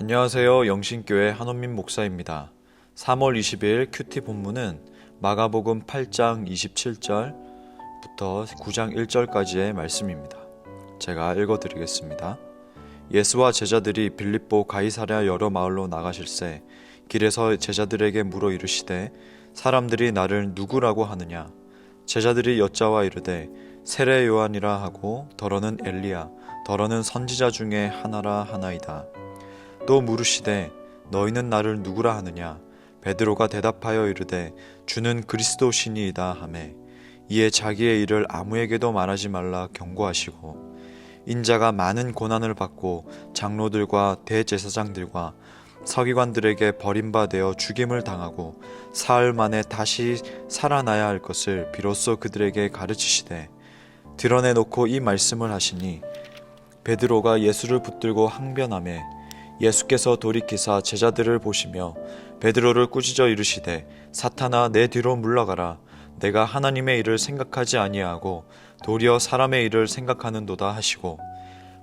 안녕하세요. 영신교회 한원민 목사입니다. 3월 20일 큐티 본문은 마가복음 8장 27절부터 9장 1절까지의 말씀입니다. 제가 읽어드리겠습니다. 예수와 제자들이 빌립보 가이사랴 여러 마을로 나가실새 길에서 제자들에게 물어 이르시되 사람들이 나를 누구라고 하느냐? 제자들이 여짜와 이르되 세례 요한이라 하고 더러는 엘리야 더러는 선지자 중에 하나라 하나이다. 또 물으시되 너희는 나를 누구라 하느냐? 베드로가 대답하여 이르되 주는 그리스도시니이다 하매 이에 자기의 일을 아무에게도 말하지 말라 경고하시고 인자가 많은 고난을 받고 장로들과 대제사장들과 서기관들에게 버림받아 죽임을 당하고 사흘 만에 다시 살아나야 할 것을 비로소 그들에게 가르치시되 드러내놓고 이 말씀을 하시니 베드로가 예수를 붙들고 항변하매 예수께서 돌이키사 제자들을 보시며 베드로를 꾸짖어 이르시되 사탄아 내 뒤로 물러가라. 내가 하나님의 일을 생각하지 아니하고 도리어 사람의 일을 생각하는도다 하시고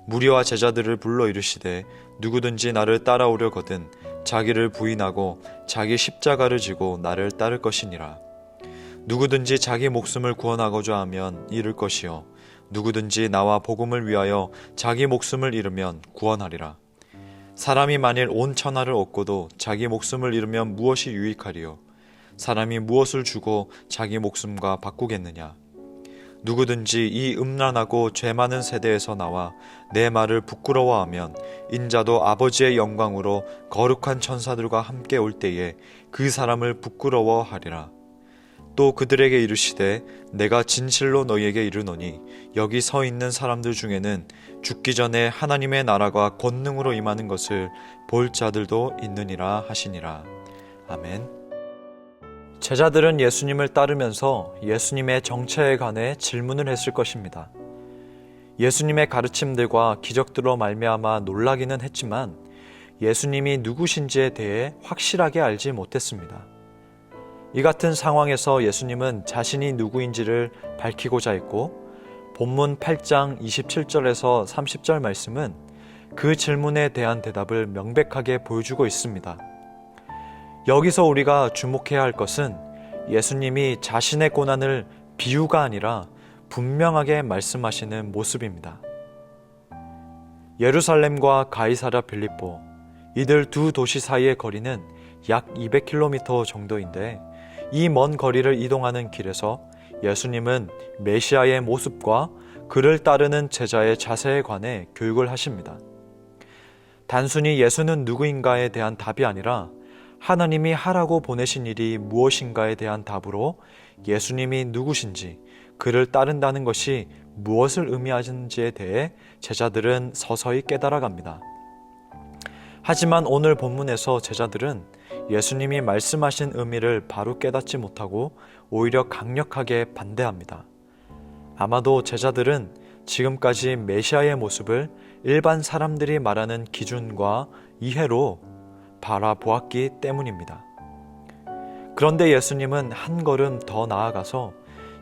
무리와 제자들을 불러 이르시되 누구든지 나를 따라오려거든 자기를 부인하고 자기 십자가를 지고 나를 따를 것이니라. 누구든지 자기 목숨을 구원하고자 하면 잃을 것이요 누구든지 나와 복음을 위하여 자기 목숨을 잃으면 구원하리라. 사람이 만일 온 천하를 얻고도 자기 목숨을 잃으면 무엇이 유익하리요? 사람이 무엇을 주고 자기 목숨과 바꾸겠느냐? 누구든지 이 음란하고 죄 많은 세대에서 나와 내 말을 부끄러워하면 인자도 아버지의 영광으로 거룩한 천사들과 함께 올 때에 그 사람을 부끄러워하리라. 또 그들에게 이르시되 내가 진실로 너희에게 이르노니 여기 서 있는 사람들 중에는 죽기 전에 하나님의 나라가 권능으로 임하는 것을 볼 자들도 있느니라 하시니라. 아멘. 제자들은 예수님을 따르면서 예수님의 정체에 관해 질문을 했을 것입니다. 예수님의 가르침들과 기적들로 말미암아 놀라기는 했지만 예수님이 누구신지에 대해 확실하게 알지 못했습니다. 이 같은 상황에서 예수님은 자신이 누구인지를 밝히고자 했고 본문 8장 27절에서 30절 말씀은 그 질문에 대한 대답을 명백하게 보여주고 있습니다. 여기서 우리가 주목해야 할 것은 예수님이 자신의 고난을 비유가 아니라 분명하게 말씀하시는 모습입니다. 예루살렘과 가이사랴 빌립보, 이들 두 도시 사이의 거리는 약 200km 정도인데 이 먼 거리를 이동하는 길에서 예수님은 메시아의 모습과 그를 따르는 제자의 자세에 관해 교육을 하십니다. 단순히 예수는 누구인가에 대한 답이 아니라 하나님이 하라고 보내신 일이 무엇인가에 대한 답으로 예수님이 누구신지 그를 따른다는 것이 무엇을 의미하는지에 대해 제자들은 서서히 깨달아갑니다. 하지만 오늘 본문에서 제자들은 예수님이 말씀하신 의미를 바로 깨닫지 못하고 오히려 강력하게 반대합니다. 아마도 제자들은 지금까지 메시아의 모습을 일반 사람들이 말하는 기준과 이해로 바라보았기 때문입니다. 그런데 예수님은 한 걸음 더 나아가서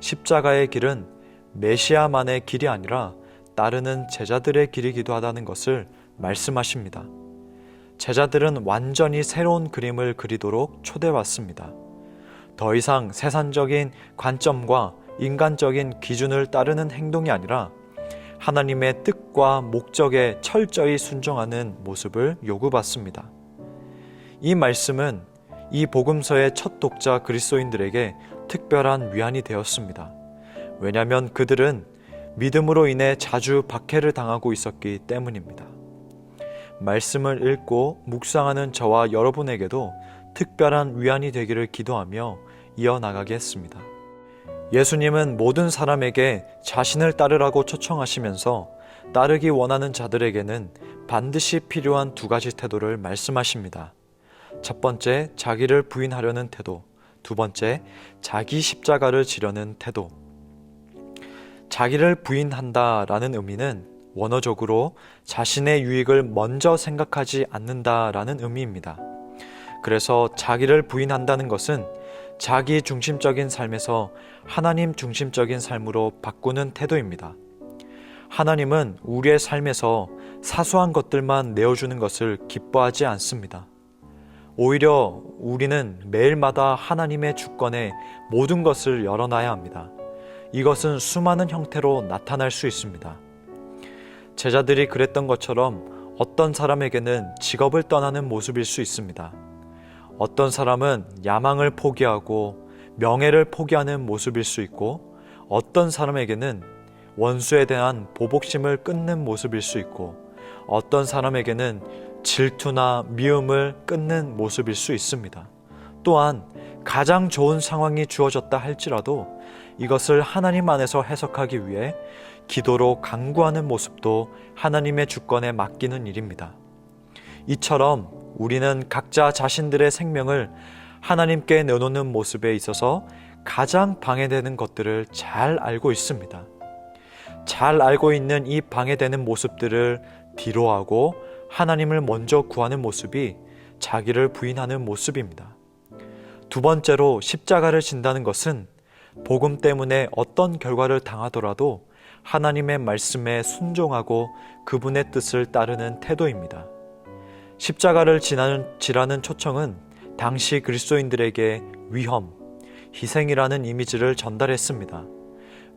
십자가의 길은 메시아만의 길이 아니라 따르는 제자들의 길이기도 하다는 것을 말씀하십니다. 제자들은 완전히 새로운 그림을 그리도록 초대받습니다. 더 이상 세상적인 관점과 인간적인 기준을 따르는 행동이 아니라 하나님의 뜻과 목적에 철저히 순종하는 모습을 요구받습니다. 이 말씀은 이 복음서의 첫 독자 그리스도인들에게 특별한 위안이 되었습니다. 왜냐하면 그들은 믿음으로 인해 자주 박해를 당하고 있었기 때문입니다. 말씀을 읽고 묵상하는 저와 여러분에게도 특별한 위안이 되기를 기도하며 이어나가겠습니다. 예수님은 모든 사람에게 자신을 따르라고 초청하시면서 따르기 원하는 자들에게는 반드시 필요한 두 가지 태도를 말씀하십니다. 첫 번째, 자기를 부인하려는 태도. 두 번째, 자기 십자가를 지려는 태도. 자기를 부인한다라는 의미는 원어적으로 자신의 유익을 먼저 생각하지 않는다라는 의미입니다. 그래서 자기를 부인한다는 것은 자기 중심적인 삶에서 하나님 중심적인 삶으로 바꾸는 태도입니다. 하나님은 우리의 삶에서 사소한 것들만 내어주는 것을 기뻐하지 않습니다. 오히려 우리는 매일마다 하나님의 주권에 모든 것을 열어놔야 합니다. 이것은 수많은 형태로 나타날 수 있습니다. 제자들이 그랬던 것처럼 어떤 사람에게는 직업을 떠나는 모습일 수 있습니다. 어떤 사람은 야망을 포기하고 명예를 포기하는 모습일 수 있고, 어떤 사람에게는 원수에 대한 보복심을 끊는 모습일 수 있고, 어떤 사람에게는 질투나 미움을 끊는 모습일 수 있습니다. 또한 가장 좋은 상황이 주어졌다 할지라도 이것을 하나님 안에서 해석하기 위해 기도로 간구하는 모습도 하나님의 주권에 맡기는 일입니다. 이처럼 우리는 각자 자신들의 생명을 하나님께 내놓는 모습에 있어서 가장 방해되는 것들을 잘 알고 있습니다. 잘 알고 있는 이 방해되는 모습들을 뒤로하고 하나님을 먼저 구하는 모습이 자기를 부인하는 모습입니다. 두 번째로 십자가를 진다는 것은 복음 때문에 어떤 결과를 당하더라도 하나님의 말씀에 순종하고 그분의 뜻을 따르는 태도입니다. 십자가를 지라는 초청은 당시 그리스도인들에게 위험, 희생이라는 이미지를 전달했습니다.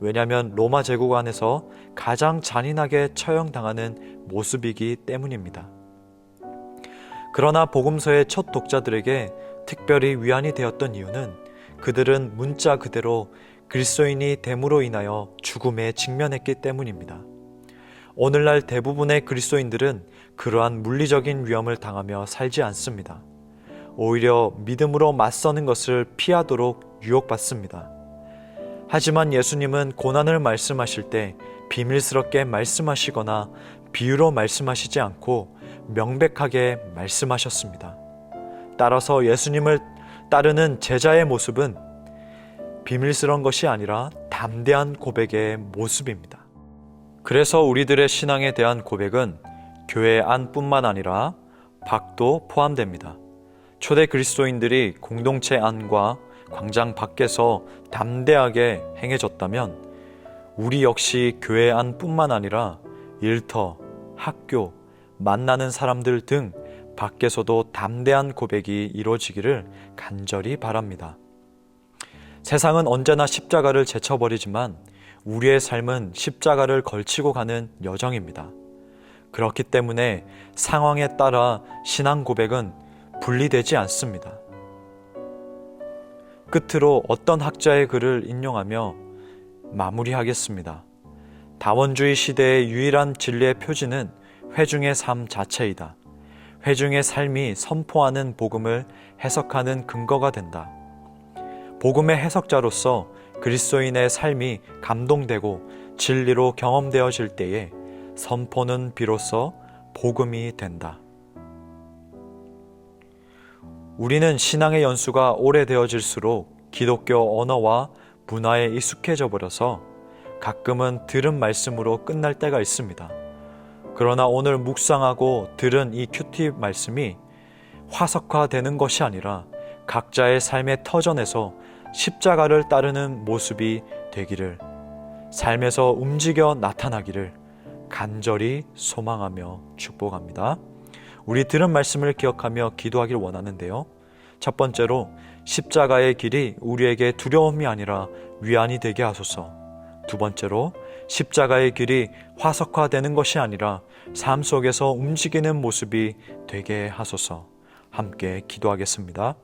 왜냐하면 로마 제국 안에서 가장 잔인하게 처형당하는 모습이기 때문입니다. 그러나 복음서의 첫 독자들에게 특별히 위안이 되었던 이유는 그들은 문자 그대로 그리스도인이 됨으로 인하여 죽음에 직면했기 때문입니다. 오늘날 대부분의 그리스도인들은 그러한 물리적인 위험을 당하며 살지 않습니다. 오히려 믿음으로 맞서는 것을 피하도록 유혹받습니다. 하지만 예수님은 고난을 말씀하실 때 비밀스럽게 말씀하시거나 비유로 말씀하시지 않고 명백하게 말씀하셨습니다. 따라서 예수님을 따르는 제자의 모습은 비밀스러운 것이 아니라 담대한 고백의 모습입니다. 그래서 우리들의 신앙에 대한 고백은 교회 안뿐만 아니라 밖도 포함됩니다. 초대 그리스도인들이 공동체 안과 광장 밖에서 담대하게 행해졌다면 우리 역시 교회 안뿐만 아니라 일터, 학교, 만나는 사람들 등 밖에서도 담대한 고백이 이루어지기를 간절히 바랍니다. 세상은 언제나 십자가를 제쳐버리지만 우리의 삶은 십자가를 걸치고 가는 여정입니다. 그렇기 때문에 상황에 따라 신앙 고백은 분리되지 않습니다. 끝으로 어떤 학자의 글을 인용하며 마무리하겠습니다. 다원주의 시대의 유일한 진리의 표지는 회중의 삶 자체이다. 회중의 삶이 선포하는 복음을 해석하는 근거가 된다. 복음의 해석자로서 그리스도인의 삶이 감동되고 진리로 경험되어질 때에 선포는 비로소 복음이 된다. 우리는 신앙의 연수가 오래되어질수록 기독교 언어와 문화에 익숙해져 버려서 가끔은 들은 말씀으로 끝날 때가 있습니다. 그러나 오늘 묵상하고 들은 이 큐티 말씀이 화석화되는 것이 아니라 각자의 삶의 터전에서 십자가를 따르는 모습이 되기를, 삶에서 움직여 나타나기를 간절히 소망하며 축복합니다. 우리 들은 말씀을 기억하며 기도하길 원하는데요. 첫 번째로 십자가의 길이 우리에게 두려움이 아니라 위안이 되게 하소서. 두 번째로 십자가의 길이 화석화되는 것이 아니라 삶 속에서 움직이는 모습이 되게 하소서. 함께 기도하겠습니다.